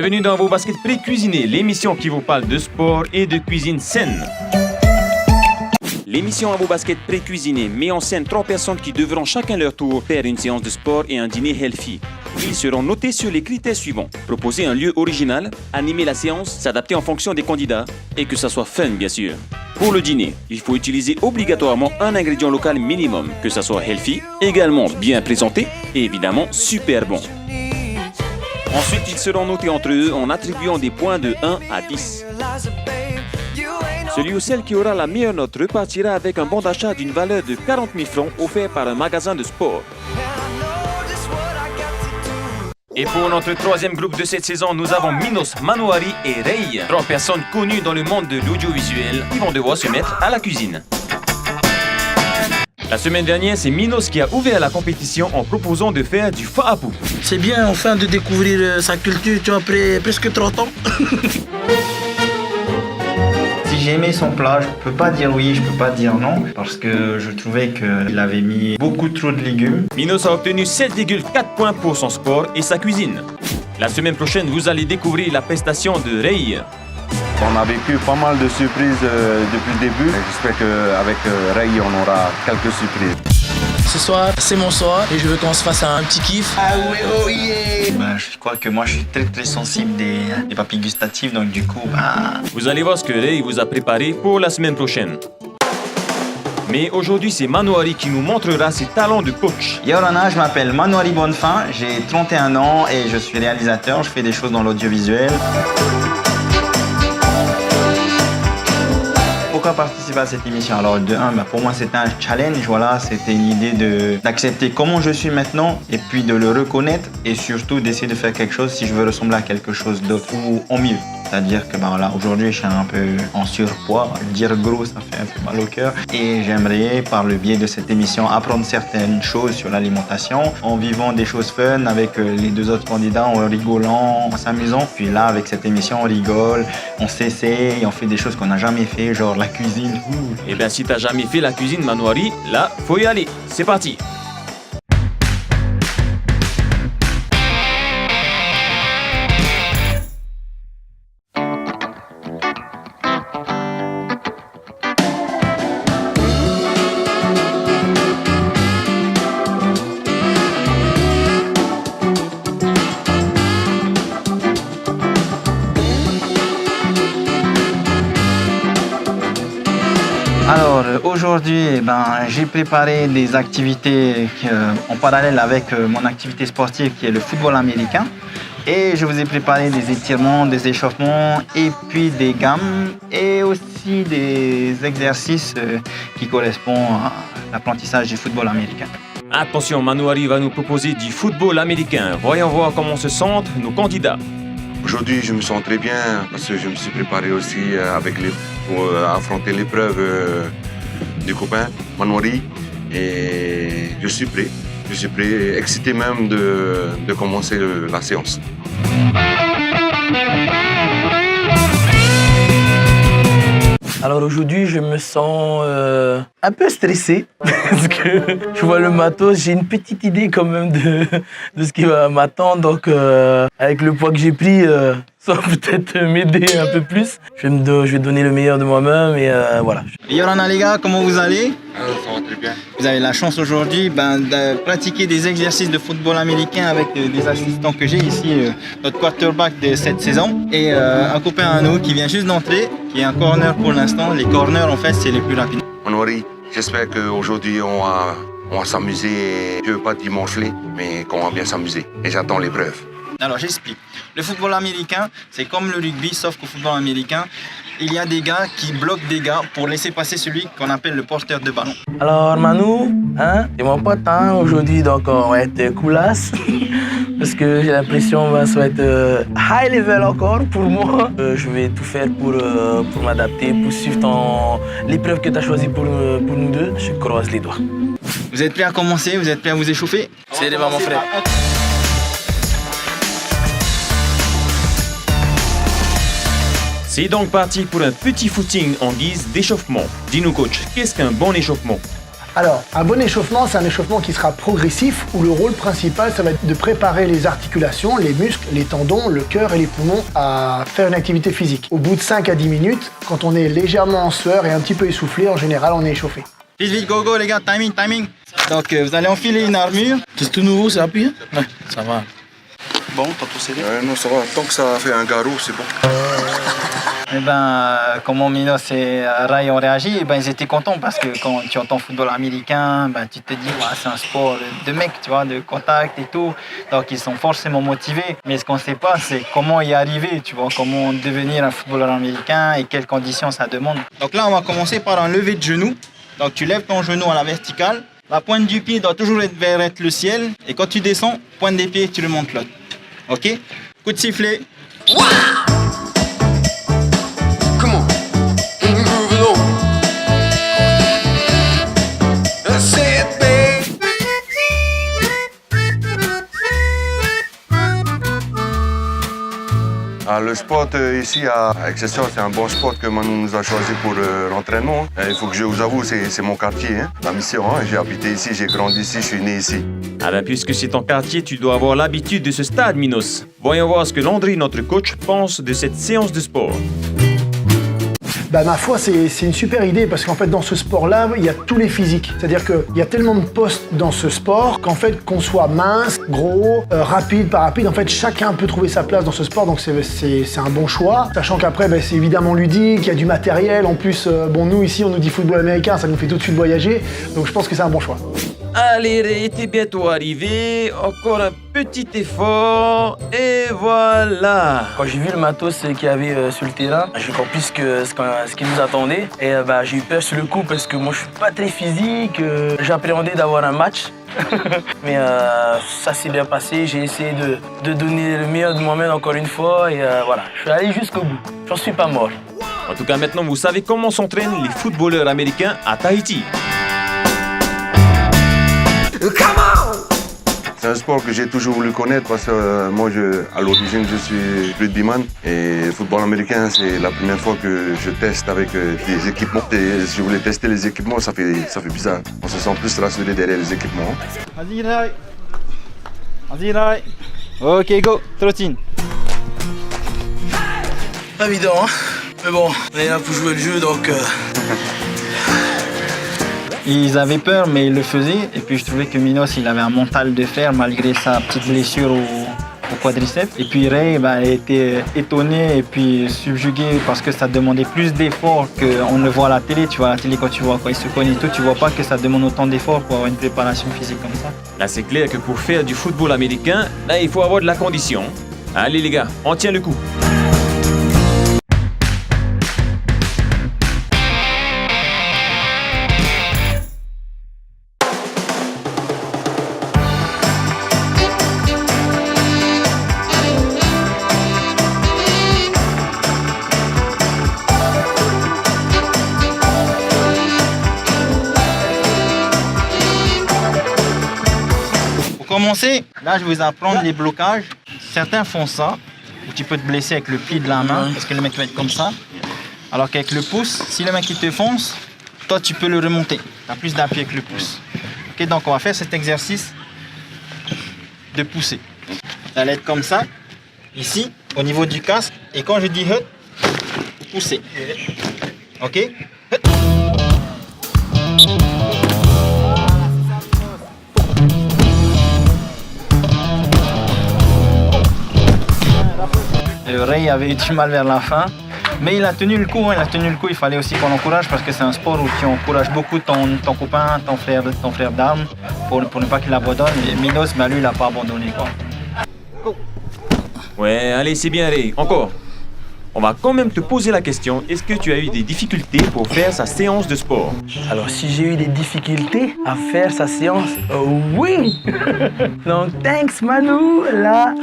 Bienvenue dans vos baskets pré-cuisinés, l'émission qui vous parle de sport et de cuisine saine. L'émission à vos baskets pré-cuisinés met en scène 3 personnes qui devront chacun leur tour faire une séance de sport et un dîner healthy. Ils seront notés sur les critères suivants. Proposer un lieu original, animer la séance, s'adapter en fonction des candidats et que ça soit fun bien sûr. Pour le dîner, il faut utiliser obligatoirement un ingrédient local minimum, que ça soit healthy, également bien présenté et évidemment super bon. Ensuite, ils seront notés entre eux en attribuant des points de 1 à 10. Celui ou celle qui aura la meilleure note repartira avec un bon d'achat d'une valeur de 40 000 francs offert par un magasin de sport. Et pour notre troisième groupe de cette saison, nous avons Minos, Manouari et Rei, 3 personnes connues dans le monde de l'audiovisuel qui vont devoir se mettre à la cuisine. La semaine dernière, c'est Minos qui a ouvert la compétition en proposant de faire du fa'apu. C'est bien enfin de découvrir sa culture, tu vois, après presque 30 ans. Si j'ai aimé son plat, je peux pas dire oui, je peux pas dire non, parce que je trouvais qu'il avait mis beaucoup trop de légumes. Minos a obtenu 7,4 points pour son sport et sa cuisine. La semaine prochaine, vous allez découvrir la prestation de Rei. On a vécu pas mal de surprises depuis le début. J'espère qu'avec Rei, on aura quelques surprises. Ce soir, c'est mon soir et je veux qu'on se fasse un petit kiff. Ah ouais, oh yeah! Je crois que moi, je suis très sensible des papilles gustatives, donc du coup, Vous allez voir ce que Rei vous a préparé pour la semaine prochaine. Mais aujourd'hui, c'est Manouari qui nous montrera ses talents de coach. Yorana, je m'appelle Manouari Bonnefin, j'ai 31 ans et je suis réalisateur, je fais des choses dans l'audiovisuel. Pourquoi participer à cette émission? Alors de 1, pour moi c'était un challenge, voilà, c'était une idée d'accepter comment je suis maintenant et puis de le reconnaître et surtout d'essayer de faire quelque chose si je veux ressembler à quelque chose d'autre ou en mieux. C'est-à-dire que voilà, aujourd'hui je suis un peu en surpoids, dire gros ça fait un peu mal au cœur et j'aimerais par le biais de cette émission apprendre certaines choses sur l'alimentation en vivant des choses fun avec les 2 autres candidats, en rigolant, en s'amusant. Puis là avec cette émission on rigole, on s'essaye, on fait des choses qu'on n'a jamais fait, genre la cuisine. Eh bien si t'as jamais fait la cuisine Manouari, là faut y aller, c'est parti. Alors aujourd'hui, j'ai préparé des activités en parallèle avec mon activité sportive qui est le football américain. Et je vous ai préparé des étirements, des échauffements et puis des gammes et aussi des exercices qui correspondent à l'apprentissage du football américain. Attention, Manouari va nous proposer du football américain. Voyons voir comment se sentent nos candidats. Aujourd'hui, je me sens très bien parce que je me suis préparé aussi pour affronter l'épreuve du copain Manouari et je suis prêt. Je suis prêt, excité même de commencer la séance. Alors aujourd'hui, je me sens un peu stressé parce que je vois le matos, j'ai une petite idée quand même de ce qui va m'attendre. Donc avec le poids que j'ai pris, ça va peut-être m'aider un peu plus. Je vais donner le meilleur de moi-même et voilà. Yorana les gars, comment vous allez? Ça va très bien. Vous avez la chance aujourd'hui de pratiquer des exercices de football américain avec des assistants que j'ai ici, notre quarterback de cette saison et un copain à nous qui vient juste d'entrer, qui est un corner pour l'instant. Les corners en fait c'est les plus rapides. Manouari, j'espère qu'aujourd'hui on va s'amuser. Je ne veux pas dire mancheler, mais qu'on va bien s'amuser. Et j'attends l'épreuve. Alors j'explique. Le football américain, c'est comme le rugby, sauf qu'au football américain, il y a des gars qui bloquent des gars pour laisser passer celui qu'on appelle le porteur de ballon. Alors Manu, c'est mon pote aujourd'hui, donc on va être coolasse. Parce que j'ai l'impression que ça va être high level encore pour moi. Je vais tout faire pour m'adapter, pour suivre l'épreuve que tu as choisie pour nous deux. Je croise les doigts. Vous êtes prêts à commencer? Vous êtes prêts à vous échauffer? C'est les mon frère. C'est donc parti pour un petit footing en guise d'échauffement. Dis-nous coach, qu'est-ce qu'un bon échauffement? Alors, un bon échauffement, c'est un échauffement qui sera progressif, où le rôle principal, ça va être de préparer les articulations, les muscles, les tendons, le cœur et les poumons à faire une activité physique. Au bout de 5 à 10 minutes, quand on est légèrement en sueur et un petit peu essoufflé, en général, on est échauffé. Vite, vite, go, go, les gars, timing, timing. Donc, vous allez enfiler une armure. C'est tout nouveau, c'est rapide? Ouais, ça va. Bon, t'as tout serré? Non, ça va. Tant que ça fait un garrot, c'est bon. Eh ben, comment Minos et Ray ont réagi, eh ben, ils étaient contents parce que quand tu entends football américain, ben, tu te dis ouais, c'est un sport de mecs, tu vois, de contact et tout. Donc ils sont forcément motivés. Mais ce qu'on ne sait pas, c'est comment y arriver, tu vois, comment devenir un footballeur américain et quelles conditions ça demande. Donc là, on va commencer par un lever de genou. Donc tu lèves ton genou à la verticale. La pointe du pied doit toujours être vers le ciel. Et quand tu descends, pointe des pieds, tu remontes l'autre. Ok? Coup de sifflet. Come on, and move it on. That's it, babe. Ah, le sport ici à Excelsior, c'est un bon sport que Manu nous a choisi pour l'entraînement. Il faut que je vous avoue, c'est mon quartier, hein, la mission. Hein. J'ai habité ici, j'ai grandi ici, je suis né ici. Ah ben, puisque c'est ton quartier, tu dois avoir l'habitude de ce stade, Minos. Voyons voir ce que Landry, notre coach, pense de cette séance de sport. Bah, ma foi, c'est une super idée parce qu'en fait, dans ce sport-là, il y a tous les physiques. C'est-à-dire qu'il y a tellement de postes dans ce sport qu'en fait, qu'on soit mince, gros, rapide, pas rapide, en fait, chacun peut trouver sa place dans ce sport. Donc, c'est un bon choix. Sachant qu'après, bah, c'est évidemment ludique, il y a du matériel. En plus, bon, nous, ici, on nous dit football américain, ça nous fait tout de suite voyager. Donc, je pense que c'est un bon choix. Allez, Ray, t'es bientôt arrivé. Encore un petit effort. Et voilà. Quand j'ai vu le matos qu'il y avait sur le terrain, j'ai compris ce qui nous attendait. Et bah, j'ai eu peur sur le coup parce que moi, je suis pas très physique. J'appréhendais d'avoir un match. Mais ça s'est bien passé. J'ai essayé de donner le meilleur de moi-même encore une fois. Et voilà, je suis allé jusqu'au bout. J'en suis pas mort. En tout cas, maintenant, vous savez comment s'entraînent les footballeurs américains à Tahiti. C'est un sport que j'ai toujours voulu connaître parce que moi, à l'origine, je suis rugbyman et le football américain, c'est la première fois que je teste avec des équipements. Et si je voulais tester les équipements, ça fait bizarre. On se sent plus rassuré derrière les équipements. Vas-y, Ray. Vas-y, Ray. Ok, go, trottine. Pas évident, hein. Mais bon, on est là pour jouer le jeu, donc... Ils avaient peur, mais ils le faisaient. Et puis je trouvais que Minos, il avait un mental de fer malgré sa petite blessure au quadriceps. Et puis Ray, bah, il était étonné et puis subjugué parce que ça demandait plus d'efforts qu'on le voit à la télé. Tu vois, à la télé, quand tu vois quoi, il se connaît tout, tu vois pas que ça demande autant d'efforts pour avoir une préparation physique comme ça. Là, c'est clair que pour faire du football américain, là, il faut avoir de la condition. Allez, les gars, on tient le coup. Pour commencer, là je vais vous apprendre les blocages. Certains font ça, où tu peux te blesser avec le pli de la main, parce que le mec va être comme ça. Alors qu'avec le pouce, si le mec il te fonce, toi tu peux le remonter. Tu as plus d'appui avec le pouce. Ok, donc on va faire cet exercice de pousser. Ça va être comme ça, ici, au niveau du casque. Et quand je dis hut, pousser. Ok, hut. Ray avait eu du mal vers la fin, mais il a tenu le coup, il fallait aussi qu'on l'encourage parce que c'est un sport où tu encourages beaucoup ton copain, ton frère d'armes pour ne pas qu'il abandonne. Et Minos, bah, lui, il n'a pas abandonné, quoi. Ouais, allez, c'est bien, Ray. Encore. On va quand même te poser la question, est-ce que tu as eu des difficultés pour faire sa séance de sport? Alors, si j'ai eu des difficultés à faire sa séance, oui. Donc, thanks Manu, là.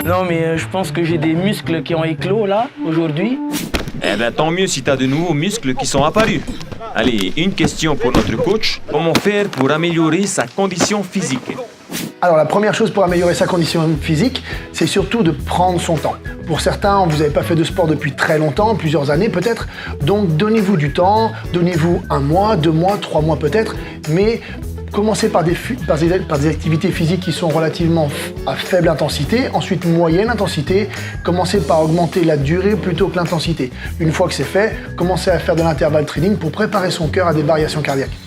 Non, mais je pense que j'ai des muscles qui ont éclos, là, aujourd'hui. Eh ben, tant mieux si tu as de nouveaux muscles qui sont apparus. Allez, une question pour notre coach. Comment faire pour améliorer sa condition physique? Alors la première chose pour améliorer sa condition physique, c'est surtout de prendre son temps. Pour certains, vous n'avez pas fait de sport depuis très longtemps, plusieurs années peut-être, donc donnez-vous du temps, donnez-vous 1 mois, 2 mois, 3 mois peut-être, mais commencez par des activités physiques qui sont relativement à faible intensité, ensuite moyenne intensité, commencez par augmenter la durée plutôt que l'intensité. Une fois que c'est fait, commencez à faire de l'intervalle training pour préparer son cœur à des variations cardiaques.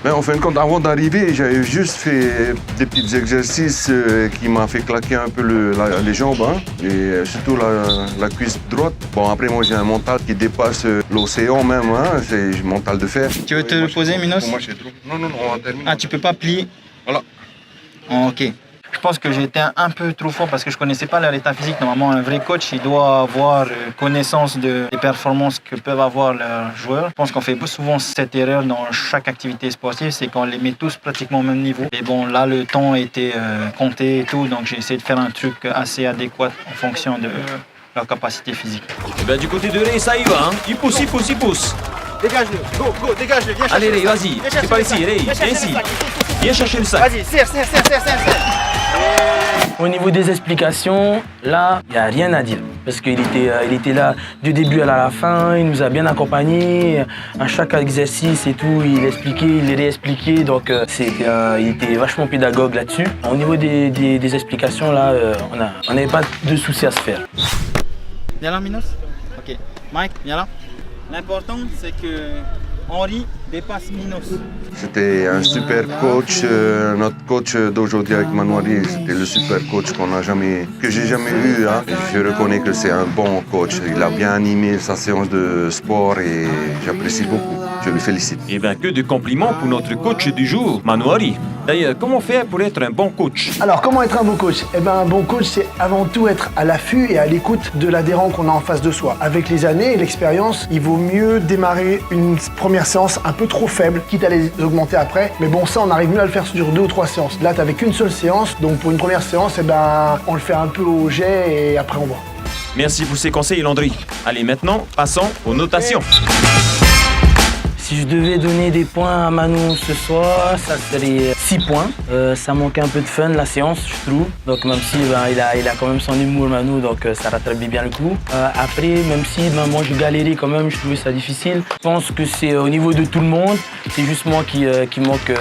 Mais en fin de compte, avant d'arriver, j'avais juste fait des petits exercices qui m'ont fait claquer un peu les jambes, hein, et surtout la cuisse droite. Bon, après, moi, j'ai un mental qui dépasse l'océan même, hein, c'est mental de fer. Tu veux te reposer, Minos? Pour moi, c'est trop. Non, on va terminer. Ah, tu peux pas plier? Voilà. Oh, ok. Je pense que j'étais un peu trop fort parce que je connaissais pas leur état physique. Normalement, un vrai coach, il doit avoir connaissance des performances que peuvent avoir leurs joueurs. Je pense qu'on fait souvent cette erreur dans chaque activité sportive, c'est qu'on les met tous pratiquement au même niveau. Et bon, là, le temps était compté et tout, donc j'ai essayé de faire un truc assez adéquat en fonction de leur capacité physique. Et ben, du côté de Ray, ça y va, hein. Il pousse. Dégage-le, go, dégage-le, viens chercher. Allez, Ray, le sac. vas-y. Viens C'est chercher par le ici, sac. Ray. Viens chercher Viens le ici. sac. Viens chercher le sac. Vas-y, serre. Au niveau des explications, là, il n'y a rien à dire. Parce qu'il était là du début à la fin, il nous a bien accompagnés. À chaque exercice et tout, il expliquait, il les réexpliquait. Donc, il était vachement pédagogue là-dessus. Au niveau des explications, là, on n'avait pas de soucis à se faire. Viens là, Minos. Ok. Mike, viens là. L'important, c'est que Henri dépasse Minos. C'était un super coach, notre coach d'aujourd'hui avec Manouari, c'était le super coach que j'ai jamais eu. Hein. Je reconnais que c'est un bon coach. Il a bien animé sa séance de sport et j'apprécie beaucoup. Je le félicite. Et ben, que de compliments pour notre coach du jour, Manouari. D'ailleurs, comment faire pour être un bon coach? Alors, comment être un bon coach? Eh ben, un bon coach, c'est avant tout être à l'affût et à l'écoute de l'adhérent qu'on a en face de soi. Avec les années et l'expérience, il vaut mieux démarrer une première séance un peu trop faible, quitte à les augmenter après. Mais bon, ça, on arrive mieux à le faire sur 2 ou 3 séances. Là, t'avais qu'une seule séance, donc pour une première séance, eh ben, on le fait un peu au jet et après on voit. Merci pour ces conseils, Landry. Allez, maintenant, passons aux notations. Si je devais donner des points à Manu ce soir, ça serait 6 points. Ça manquait un peu de fun, la séance, je trouve. Donc même si il a quand même son humour, Manu, donc ça rattrapait bien le coup. Après, même si moi je galérais quand même, je trouvais ça difficile. Je pense que c'est au niveau de tout le monde. C'est juste moi qui manque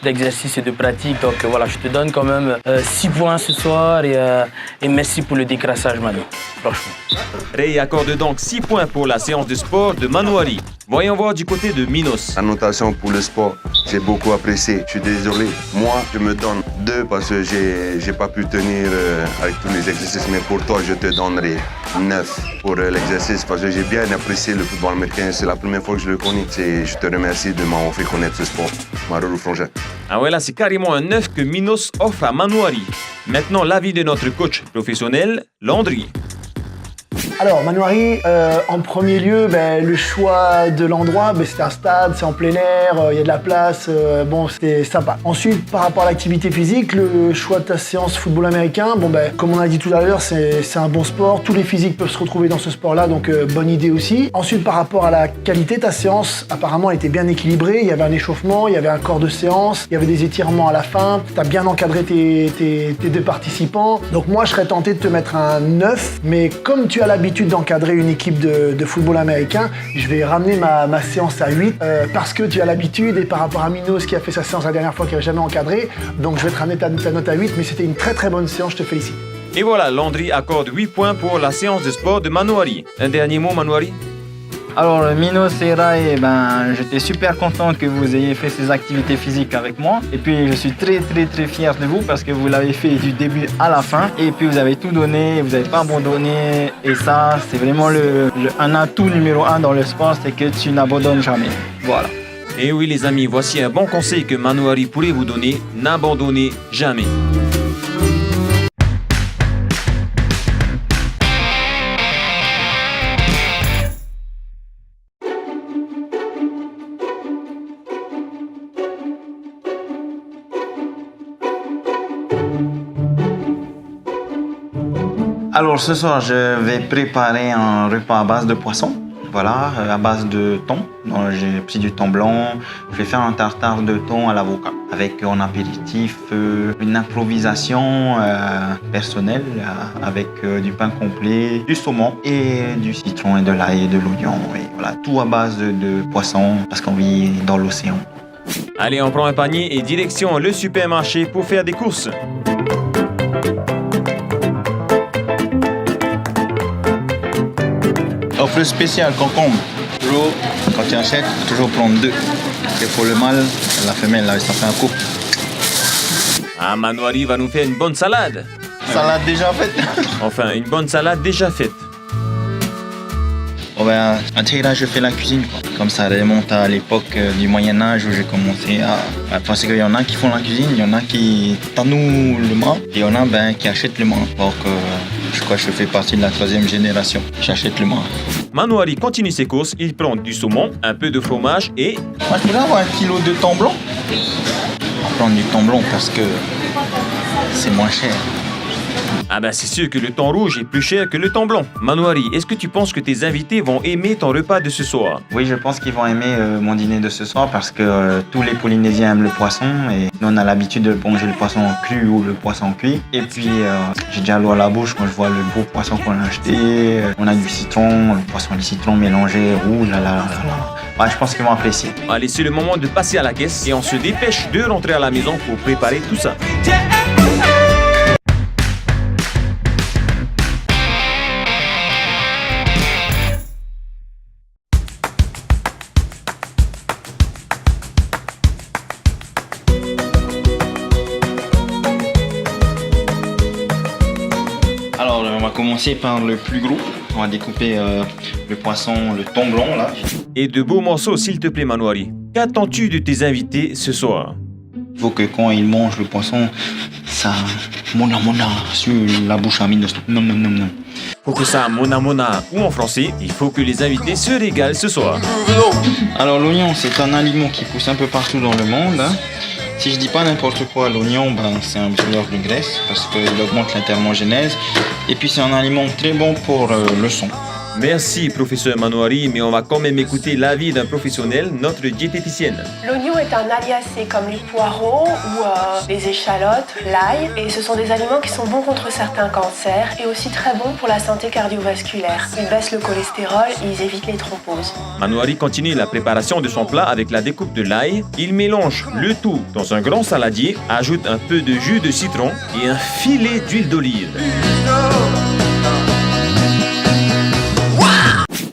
d'exercice et de pratique. Donc voilà, je te donne quand même 6 points ce soir et merci pour le décrassage, Manu. Franchement. Ray accorde donc 6 points pour la séance de sport de Manouari. Voyons voir du côté de Minos. La notation pour le sport, j'ai beaucoup apprécié. Je suis désolé. Moi, je me donne 2 parce que j'ai pas pu tenir avec tous les exercices. Mais pour toi, je te donnerai 9 pour l'exercice parce que j'ai bien apprécié le football américain. C'est la première fois que je le connais. Je te remercie de m'avoir fait connaître ce sport. Marou Frangin. Ah ouais, là, c'est carrément un 9 que Minos offre à Manouari. Maintenant, l'avis de notre coach professionnel, Landry. Alors, Manouari, en premier lieu, le choix de l'endroit, c'est un stade, c'est en plein air, il y a de la place, bon, c'était sympa. Ensuite, par rapport à l'activité physique, le choix de ta séance football américain, comme on a dit tout à l'heure, c'est un bon sport, tous les physiques peuvent se retrouver dans ce sport-là, donc bonne idée aussi. Ensuite, par rapport à la qualité, ta séance, apparemment, elle était bien équilibrée, il y avait un échauffement, il y avait un corps de séance, il y avait des étirements à la fin, tu as bien encadré tes 2 participants. Donc moi, je serais tenté de te mettre un 9, mais comme tu as l'habitude d'encadrer une équipe de football américain, je vais ramener ma séance à 8 parce que tu as l'habitude et par rapport à Minos qui a fait sa séance la dernière fois qui n'avait jamais encadré, donc je vais te ramener ta note à 8, mais c'était une très très bonne séance, je te félicite. Et voilà, Landry accorde 8 points pour la séance de sport de Manouari. Un dernier mot, Manouari? Alors, Minos et Ray, j'étais super content que vous ayez fait ces activités physiques avec moi. Et puis, je suis très, très, très fier de vous parce que vous l'avez fait du début à la fin. Et puis, vous avez tout donné, vous n'avez pas abandonné. Et ça, c'est vraiment un atout numéro 1 dans le sport, c'est que tu n'abandonnes jamais. Voilà. Et oui, les amis, voici un bon conseil que Manouari pourrait vous donner. N'abandonnez jamais. Alors ce soir, je vais préparer un repas à base de poisson. Voilà, à base de thon. Donc, j'ai pris du thon blanc. Je vais faire un tartare de thon à l'avocat. Avec en apéritif, une improvisation personnelle avec du pain complet, du saumon et du citron et de l'ail et de l'oignon. Et voilà, tout à base de poisson parce qu'on vit dans l'océan. Allez, on prend un panier et direction le supermarché pour faire des courses. Offre spéciale concombre. Toujours, quand tu achètes, toujours prendre 2. Et pour le mâle, la femelle, là, ça fait un couple. Ah, Manouari va nous faire une bonne salade. Salade déjà faite. Enfin, une bonne salade déjà faite. Bon ben, à Tehran, je fais la cuisine, quoi. Comme ça remonte à l'époque du Moyen-Âge où j'ai commencé à... Parce qu'il y en a qui font la cuisine, il y en a qui tanouent le mât, et il y en a qui achètent le mât. Donc, je crois que je fais partie de la 3e génération. J'achète le mât. Manouari continue ses courses, il prend du saumon, un peu de fromage et... Moi, je voudrais avoir 1 kilo de thon blanc. On va prendre du thon blanc parce que c'est moins cher. Ah ben c'est sûr que le thon rouge est plus cher que le thon blanc. Manouari, est-ce que tu penses que tes invités vont aimer ton repas de ce soir? Oui, je pense qu'ils vont aimer mon dîner de ce soir parce que tous les Polynésiens aiment le poisson et nous on a l'habitude de manger le poisson cru ou le poisson cuit. Et puis j'ai déjà l'eau à la bouche quand je vois le beau poisson qu'on a acheté. On a du citron, le poisson et le citron mélangé, ouh là là là là. Ouais, je pense qu'ils vont apprécier. Allez, c'est le moment de passer à la caisse et on se dépêche de rentrer à la maison pour préparer tout ça. Alors, on va commencer par le plus gros. On va découper le poisson, le thon blanc, là. Et de beaux morceaux, s'il te plaît, Manouari. Qu'attends-tu de tes invités ce soir? Il faut que quand ils mangent le poisson, ça mona sur la bouche à mine. Non, non, non, non. Pour que ça mona ou en français, il faut que les invités se régalent ce soir. Alors, l'oignon, c'est un aliment qui pousse un peu partout dans le monde, hein. Si je dis pas n'importe quoi, l'oignon, c'est un brûleur de graisse parce qu'il augmente la thermogénèse. Et puis c'est un aliment très bon pour le son. Merci, professeur Manouari, mais on va quand même écouter l'avis d'un professionnel, notre diététicienne. L'oignon est un aliacé comme les poireaux ou les échalotes, l'ail. Et ce sont des aliments qui sont bons contre certains cancers et aussi très bons pour la santé cardiovasculaire. Ils baissent le cholestérol et ils évitent les thromboses. Manouari continue la préparation de son plat avec la découpe de l'ail. Il mélange le tout dans un grand saladier, ajoute un peu de jus de citron et un filet d'huile d'olive.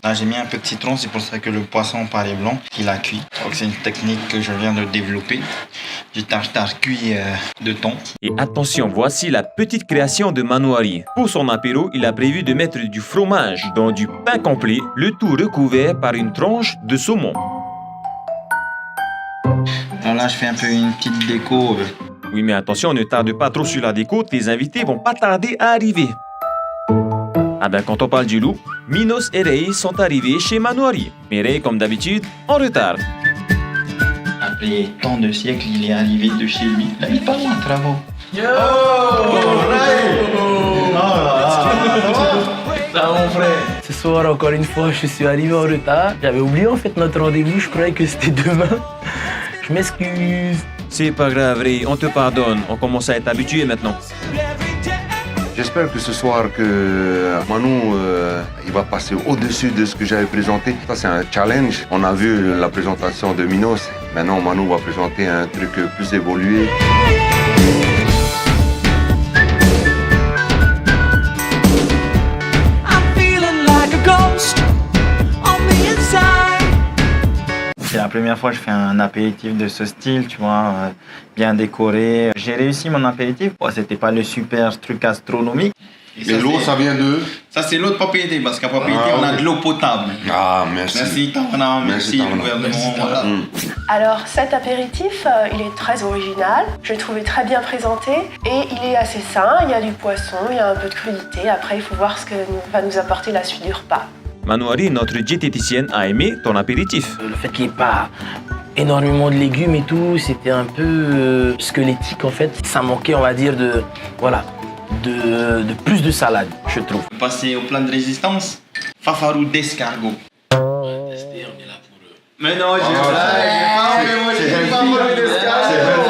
Là, j'ai mis un peu de citron, c'est pour ça que le poisson paraît blanc. Il a cuit. Donc c'est une technique que je viens de développer. Du tartare cuit de thon. Et attention, voici la petite création de Manouari. Pour son apéro, il a prévu de mettre du fromage dans du pain complet, le tout recouvert par une tranche de saumon. Alors là, je fais un peu une petite déco. Oui, mais attention, ne tarde pas trop sur la déco, tes invités vont pas tarder à arriver. Ah ben, quand on parle du loup, Minos et Rei sont arrivés chez Manouari. Mais Rei, comme d'habitude, en retard. Après tant de siècles, il est arrivé de chez lui. Il habite pas loin, travaux. Yo Ça, mon frère. Ce soir, encore une fois, je suis arrivé en retard. J'avais oublié en fait notre rendez-vous, je croyais que c'était demain. Je m'excuse. C'est pas grave, Rei, on te pardonne. On commence à être habitué maintenant. J'espère que ce soir que Manu il va passer au-dessus de ce que j'avais présenté. Ça c'est un challenge. On a vu la présentation de Minos. Maintenant Manu va présenter un truc plus évolué. C'est la première fois que je fais un apéritif de ce style, tu vois, bien décoré. J'ai réussi mon apéritif. Bon, c'était pas le super truc astronomique. Et l'eau, ça vient de... Ça, c'est l'eau de propriété, parce qu'à propriété, on a de l'eau potable. Ah, merci. Merci, Tavana. Merci, le gouvernement. Voilà. Alors cet apéritif, il est très original. Je l'ai trouvé très bien présenté et il est assez sain. Il y a du poisson, il y a un peu de crudité. Après, il faut voir ce que va nous apporter la suite du repas. Manouari, notre diététicienne, a aimé ton apéritif. Le fait qu'il n'y ait pas énormément de légumes et tout, c'était un peu squelettique en fait. Ça manquait, on va dire, de... Voilà. de plus de salade, je trouve. Passer au plan de résistance, fafarou d'escargot. Mais non, j'ai pas fafarou d'escargot.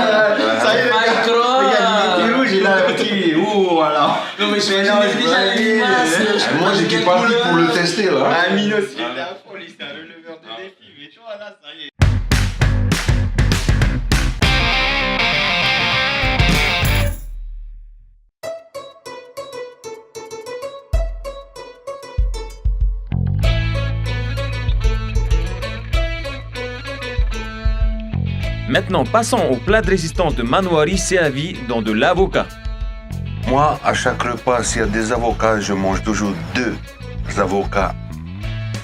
Ça y est, regarde, il est rouge, il a un petit. Ouh, voilà. Non, mais je Moi, j'ai parti pour le tester là. Amino, c'est la folie, c'est un releveur de défi. Mais tu vois, là, ça y est. Maintenant, passons au plat de résistance de Manouari servi dans de l'avocat. Moi, à chaque repas, s'il y a des avocats, je mange toujours 2 avocats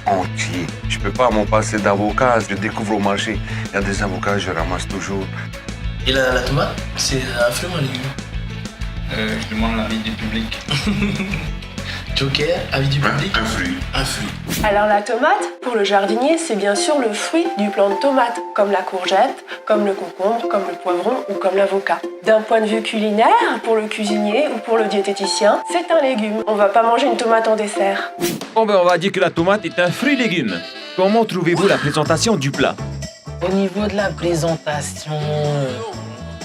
entiers. Je peux pas m'en passer d'avocats. Je découvre au marché, il y a des avocats, je ramasse toujours. Et la tomate, c'est un fruit ou un légume? Je demande l'avis du public. Joker, avis du public? Un fruit. Un fruit. Alors la tomate, pour le jardinier, c'est bien sûr le fruit du plant de tomate, comme la courgette, comme le concombre, comme le poivron ou comme l'avocat. D'un point de vue culinaire, pour le cuisinier ou pour le diététicien, c'est un légume. On va pas manger une tomate en dessert. Bon ben on va dire que la tomate est un fruit-légume. Comment trouvez-vous la présentation du plat? Au niveau de la présentation,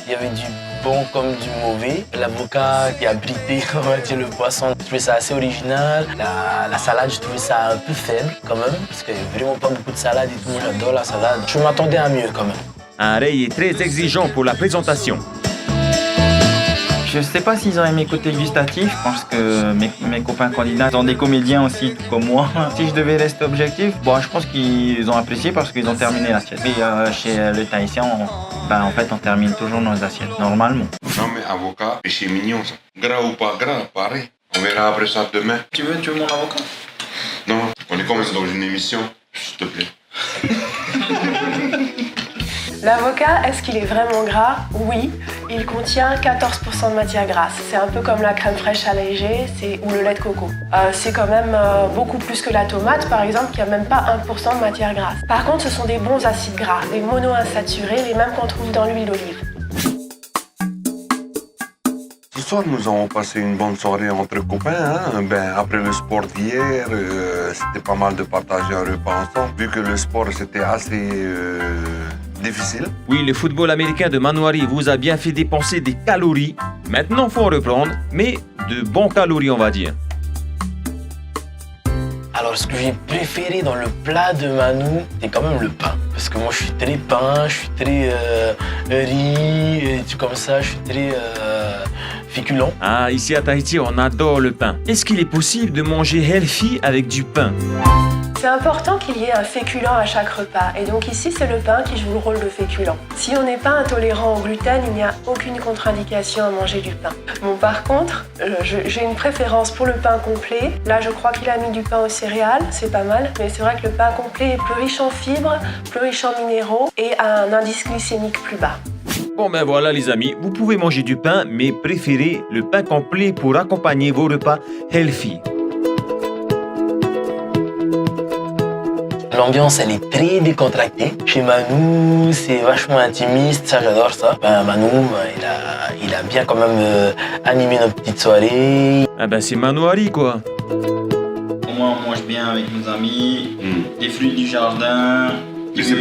il y avait du bon comme du mauvais. L'avocat qui a brité, on va dire, le poisson, je trouvais ça assez original. La salade, je trouvais ça un peu faible quand même, parce qu'il n'y a vraiment pas beaucoup de salade et tout. Moi, j'adore la salade. Je m'attendais à mieux quand même. Ray est très exigeant pour la présentation. Je sais pas s'ils ont aimé côté gustatif. Je pense que mes copains candidats sont des comédiens aussi, tout comme moi. Si je devais rester objectif, bon, je pense qu'ils ont apprécié parce qu'ils ont terminé l'assiette. Mais chez le Tahitien, en fait, on termine toujours nos assiettes, normalement. Non, mais avocat, péché mignon ça. Gras ou pas gras, pareil. On verra après ça demain. Tu veux mon avocat? Non, on est comme dans une émission, s'il te plaît. L'avocat, est-ce qu'il est vraiment gras? Oui, il contient 14% de matière grasse. C'est un peu comme la crème fraîche allégée ou le lait de coco. C'est quand même beaucoup plus que la tomate, par exemple, qui a même pas 1% de matière grasse. Par contre, ce sont des bons acides gras, des monoinsaturés, les mêmes qu'on trouve dans l'huile d'olive. Ce soir, nous avons passé une bonne soirée entre copains. Après le sport d'hier, c'était pas mal de partager un repas ensemble, vu que le sport, c'était assez difficile. Oui, le football américain de Manouari vous a bien fait dépenser des calories. Maintenant, faut en reprendre, mais de bons calories, on va dire. Alors, ce que j'ai préféré dans le plat de Manou, c'est quand même le pain. Parce que moi, je suis très pain, je suis très riz, et tout comme ça, je suis très féculent. Ah, ici à Tahiti, on adore le pain. Est-ce qu'il est possible de manger healthy avec du pain? C'est important qu'il y ait un féculent à chaque repas, et donc ici c'est le pain qui joue le rôle de féculent. Si on n'est pas intolérant au gluten, il n'y a aucune contre-indication à manger du pain. Bon, par contre, j'ai une préférence pour le pain complet. Là, je crois qu'il a mis du pain aux céréales, c'est pas mal, mais c'est vrai que le pain complet est plus riche en fibres, plus riche en minéraux et a un indice glycémique plus bas. Bon ben voilà les amis, vous pouvez manger du pain, mais préférez le pain complet pour accompagner vos repas healthy. L'ambiance, elle est très décontractée. Chez Manou, c'est vachement intimiste, ça j'adore ça. Manou, il a bien quand même animé nos petites soirées. Ah ben c'est Manouari quoi. Au moins, on mange bien avec nos amis, des fruits du jardin. Mais c'est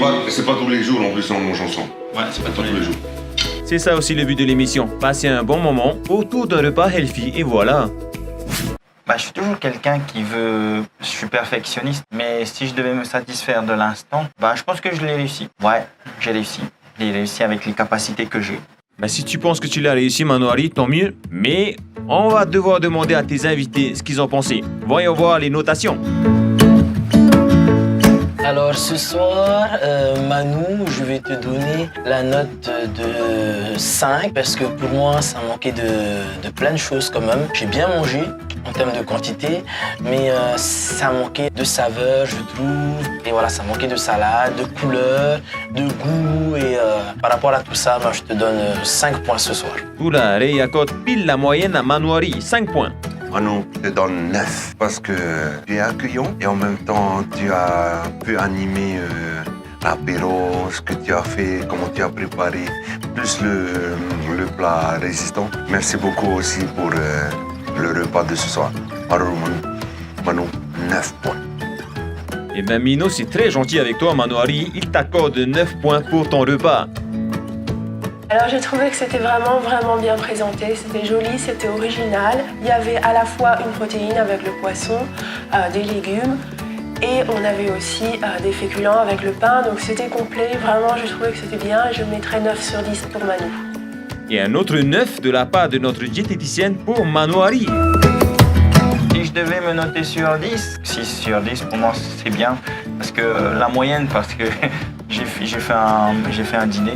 pas tous les jours en plus on mange ensemble. Ouais, c'est pas tous les jours. C'est ça aussi le but de l'émission, passer un bon moment autour d'un repas healthy et voilà. Je suis toujours quelqu'un qui veut... Je suis perfectionniste, mais si je devais me satisfaire de l'instant, je pense que je l'ai réussi. Ouais, j'ai réussi. J'ai réussi avec les capacités que j'ai. Si tu penses que tu l'as réussi, Manouari, tant mieux. Mais on va devoir demander à tes invités ce qu'ils ont pensé. Voyons voir les notations. Alors ce soir, Manou, je vais te donner la note de 5 parce que pour moi, ça manquait de plein de choses quand même. J'ai bien mangé en termes de quantité, mais ça manquait de saveur, je trouve. Et voilà, ça manquait de salade, de couleur, de goût. Et par rapport à tout ça, je te donne 5 points ce soir. Oula, Ray accorde pile la moyenne à Manouari, 5 points. Ah non, je te donne 9 parce que tu es accueillant et en même temps tu as un peu animé l'apéro, ce que tu as fait, comment tu as préparé, plus le plat résistant. Merci beaucoup aussi pour le repas de ce soir. Alors Manu, 9 points. Eh bien, Mino, c'est très gentil avec toi, Manoari. Il t'accorde 9 points pour ton repas. Alors j'ai trouvé que c'était vraiment bien présenté, c'était joli, c'était original. Il y avait à la fois une protéine avec le poisson, des légumes et on avait aussi des féculents avec le pain, donc c'était complet. Vraiment, je trouvais que c'était bien et je mettrais 9 sur 10 pour Manu. Et un autre 9 de la part de notre diététicienne pour Manoari. Si je devais me noter sur 10, 6 sur 10 pour moi c'est bien. Parce que la moyenne, parce que j'ai fait un dîner.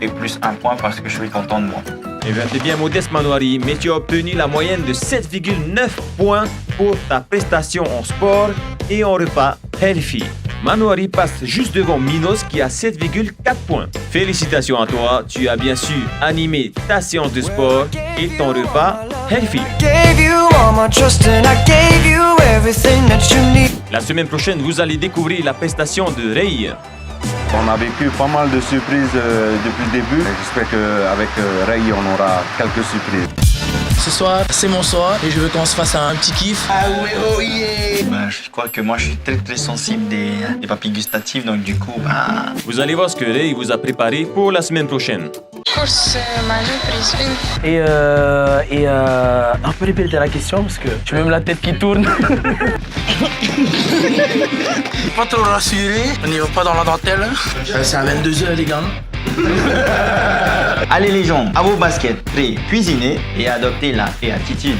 Et plus 1 point parce que je suis content de moi. Eh bien, t'es bien modeste, Manoari, mais tu as obtenu la moyenne de 7,9 points pour ta prestation en sport et en repas healthy. Manoari passe juste devant Minos qui a 7,4 points. Félicitations à toi, tu as bien su animer ta séance de sport et ton repas healthy. La semaine prochaine, vous allez découvrir la prestation de Ray. On a vécu pas mal de surprises depuis le début. J'espère qu'avec Ray, on aura quelques surprises. Ce soir, c'est mon soir et je veux qu'on se fasse un petit kiff. Ah ouais, oh yeah. Je crois que moi je suis très sensible des papilles gustatives, donc du coup, Vous allez voir ce que Ray vous a préparé pour la semaine prochaine. Course Manu prise 1. Et on peut répéter la question parce que j'ai même la tête qui tourne. Pas trop rassuré, on n'y va pas dans la dentelle. C'est à 22h les gars. allez les gens, à vos baskets, prêts, cuisinez et adoptez la attitude.